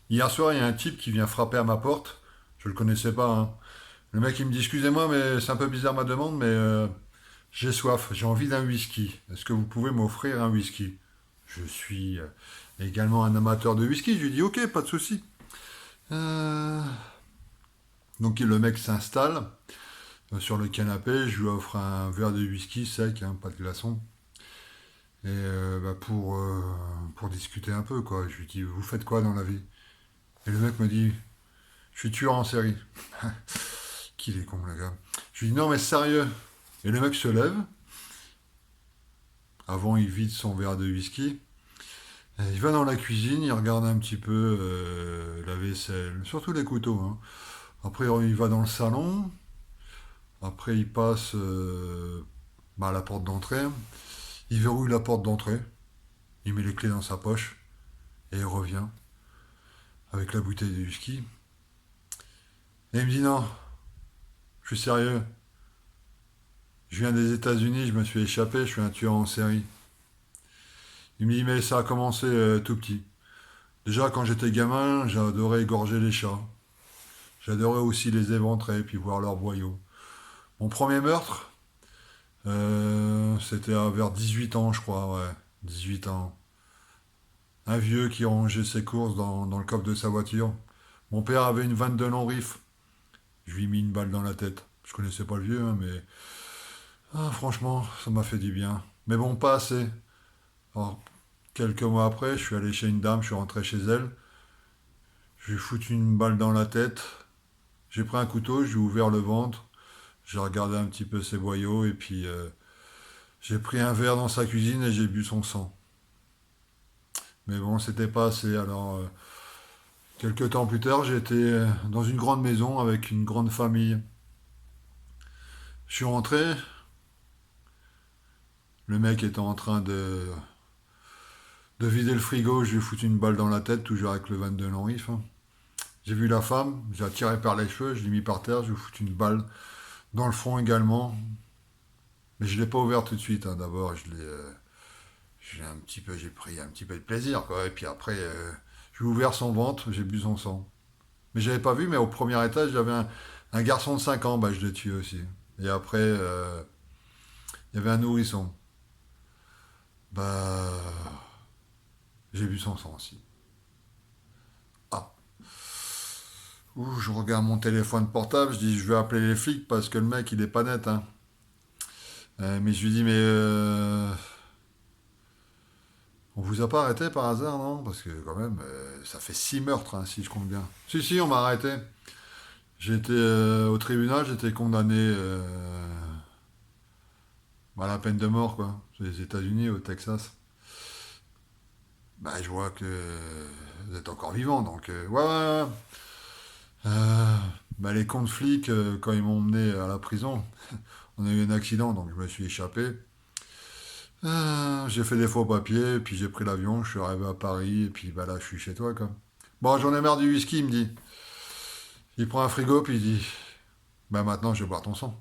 Hier soir, il y a un type qui vient frapper à ma porte. Je le connaissais pas, hein. Le mec, il me dit, excusez-moi, mais c'est un peu bizarre ma demande, mais j'ai soif, j'ai envie d'un whisky. Est-ce que vous pouvez m'offrir un whisky? Je suis également un amateur de whisky. Je lui dis, ok, pas de souci. Euh, Donc le mec s'installe sur le canapé. Je lui offre un verre de whisky sec, hein, pas de glaçon. Et pour discuter un peu, quoi. Je lui dis, vous faites quoi dans la vie? Et le mec me dit, je suis tueur en série. Qu'il est con, le gars. Je lui dis, non, mais sérieux. Et le mec se lève. Avant, il vide son verre de whisky. Et il va dans la cuisine, il regarde un petit peu la vaisselle, surtout les couteaux, hein. Après, il va dans le salon. Après, il passe à la porte d'entrée. Il verrouille la porte d'entrée. Il met les clés dans sa poche. Et il revient avec la bouteille de whisky. Et il me dit non, je suis sérieux. Je viens des États-Unis, je me suis échappé, je suis un tueur en série. Il me dit mais ça a commencé tout petit. Déjà quand j'étais gamin, j'adorais égorger les chats. J'adorais aussi les éventrer puis voir leurs boyaux. Mon premier meurtre, c'était vers 18 ans je crois, ouais. 18 ans. Un vieux qui rangeait ses courses dans le coffre de sa voiture. Mon père avait une vanne de long-rif. Je lui ai mis une balle dans la tête. Je connaissais pas le vieux, hein, mais franchement, ça m'a fait du bien. Mais bon, pas assez. Alors, quelques mois après, je suis allé chez une dame, je suis rentré chez elle. Je lui ai foutu une balle dans la tête. J'ai pris un couteau, j'ai ouvert le ventre. J'ai regardé un petit peu ses boyaux et puis j'ai pris un verre dans sa cuisine et j'ai bu son sang. Mais bon, c'était pas assez. Alors, quelques temps plus tard, j'étais dans une grande maison avec une grande famille. Je suis rentré, le mec était en train de vider le frigo, je lui ai foutu une balle dans la tête, toujours avec le 22 Longif, hein. J'ai vu la femme, j'ai attiré par les cheveux, je l'ai mis par terre, je lui ai foutu une balle dans le front également. Mais je l'ai pas ouvert tout de suite, hein. D'abord, j'ai pris un petit peu de plaisir, quoi. Et puis après, j'ai ouvert son ventre, j'ai bu son sang. Mais j'avais pas vu, mais au premier étage, j'avais un garçon de 5 ans, bah je l'ai tué aussi. Et après, il y avait un nourrisson. Bah, j'ai bu son sang aussi. Ah, ouh, je regarde mon téléphone portable, je dis je vais appeler les flics parce que le mec il est pas net, hein. Mais je lui dis mais on vous a pas arrêté par hasard, non? Parce que quand même ça fait 6 meurtres, hein, si je compte bien. Si si, on m'a arrêté. J'étais au tribunal, j'étais condamné à la peine de mort, quoi. C'est les États-Unis, au Texas. Bah je vois que vous êtes encore vivant, donc ouais, ouais, ouais. Euh, les cons de flics, quand ils m'ont emmené à la prison, on a eu un accident, donc je me suis échappé. J'ai fait des faux papiers, puis j'ai pris l'avion, je suis arrivé à Paris, et puis bah là, je suis chez toi, quoi. Bon, j'en ai marre du whisky, il me dit. Il prend un frigo, puis il dit, bah maintenant, je vais boire ton sang.